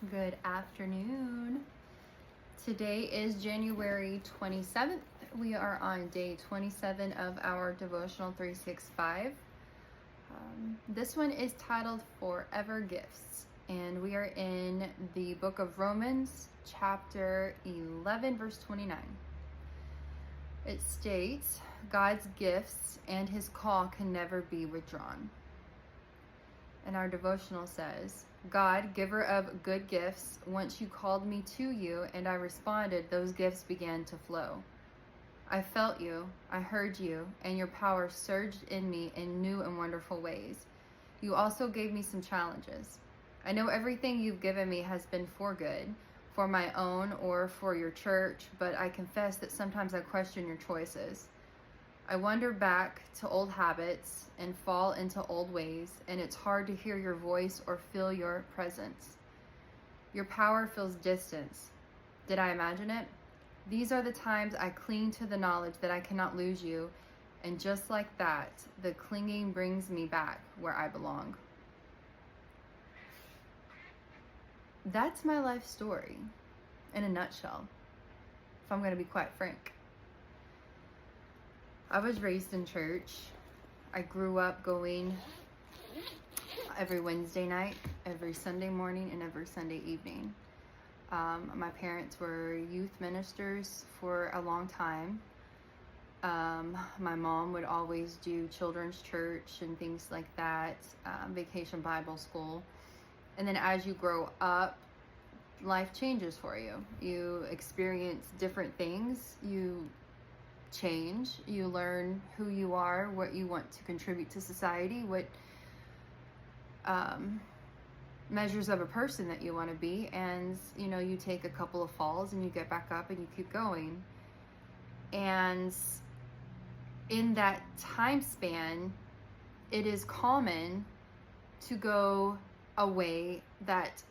Good afternoon. Today is January 27th. We are on day 27 of our devotional 365. This one is titled Forever Gifts, and we are in the book of Romans, chapter 11, verse 29. It states, God's gifts and his call can never be withdrawn. And our devotional says, God, giver of good gifts, once you called me to you and I responded, those gifts began to flow. I felt you, I heard you, and your power surged in me in new and wonderful ways. You also gave me some challenges. I know everything you've given me has been for good, for my own or for your church, but I confess that sometimes I question your choices. I wander back to old habits and fall into old ways, and it's hard to hear your voice or feel your presence. Your power feels distant. Did I imagine it? These are the times I cling to the knowledge that I cannot lose you, and just like that, the clinging brings me back where I belong. That's my life story in a nutshell, if I'm going to be quite frank. I was raised in church. I grew up going every Wednesday night, every Sunday morning, and every Sunday evening. My parents were youth ministers for a long time. My mom would always do children's church and things like that, vacation Bible school. And then as you grow up, life changes for you. You experience different things. You change. You learn who you are, what you want to contribute to society, what measures of a person that you want to be, and you take a couple of falls and you get back up and you keep going. And in that time span, it is common to go a way that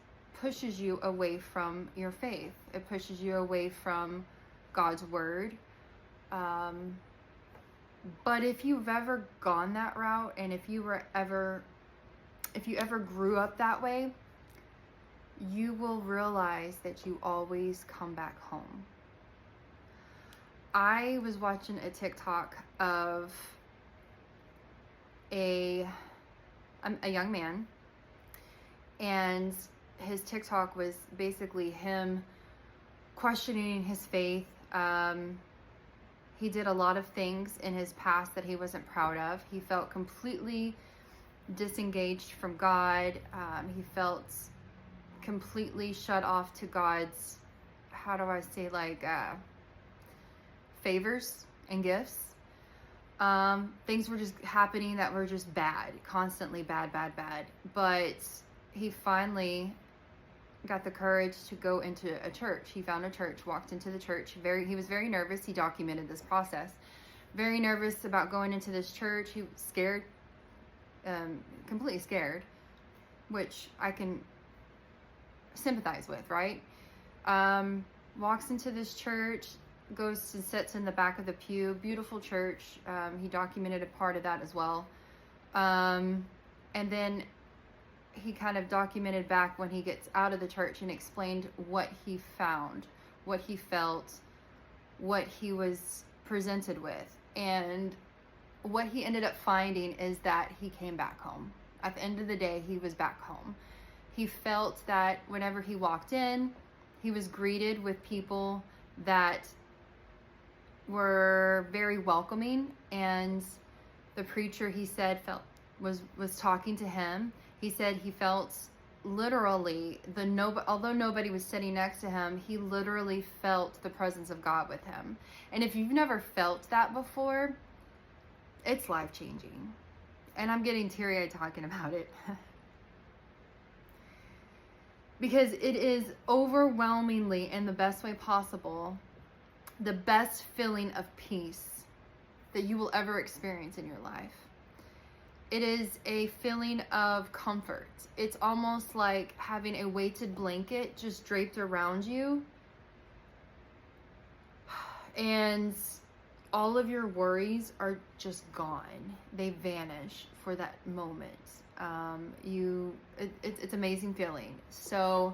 pushes you away from your faith. It pushes you away from God's word. But if you've ever gone that route, and if you ever grew up that way, you will realize that you always come back home. I was watching a TikTok of a young man, and his TikTok was basically him questioning his faith. He did a lot of things in his past that he wasn't proud of. He felt completely disengaged from God. He felt completely shut off to God's, favors and gifts. Things were just happening that were just bad, constantly bad. But he finally got the courage to go into a church. He found a church, walked into the church. He was very nervous. He documented this process. Very nervous about going into this church. He was scared, completely scared, which I can sympathize with, right? Walks into this church, goes and sits in the back of the pew. Beautiful church. He documented a part of that as well. And then he kind of documented back when he gets out of the church and explained what he found, what he felt, what he was presented with. And what he ended up finding is that he came back home. At the end of the day, he was back home. He felt that whenever he walked in, he was greeted with people that were very welcoming, and the preacher, he said, was talking to him. He said he felt literally although nobody was sitting next to him, he literally felt the presence of God with him. And if you've never felt that before, it's life-changing. And I'm getting teary-eyed talking about it. Because it is overwhelmingly, in the best way possible, the best feeling of peace that you will ever experience in your life. It is a feeling of comfort. It's almost like having a weighted blanket just draped around you, and all of your worries are just gone. They vanish for that moment. It's amazing feeling. So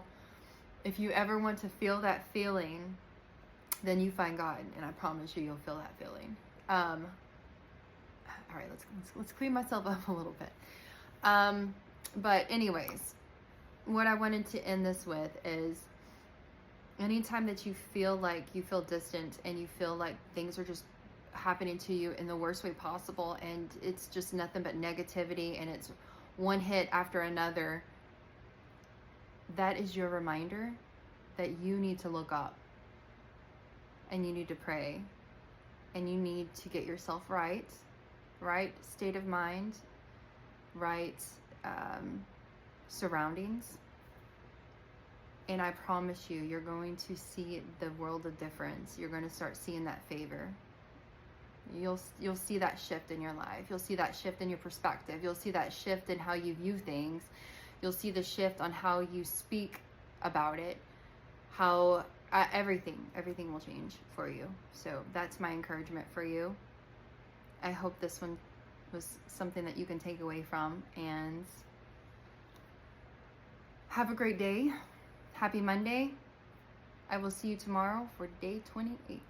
If you ever want to feel that feeling, then you find God, and I promise you, you'll feel that feeling. All right, let's clean myself up a little bit. But anyways, what I wanted to end this with is, anytime that you feel like you feel distant and you feel like things are just happening to you in the worst way possible, and it's just nothing but negativity, and it's one hit after another, that is your reminder that you need to look up, and you need to pray, and you need to get yourself right state of mind, right surroundings. And I promise you, you're going to see the world of difference. You're going to start seeing that favor. You'll see that shift in your life. You'll see that shift in your perspective. You'll see that shift in how you view things. You'll see the shift on how you speak about it. How everything will change for you. So that's my encouragement for you. I hope this one was something that you can take away from. And have a great day. Happy Monday. I will see you tomorrow for day 28.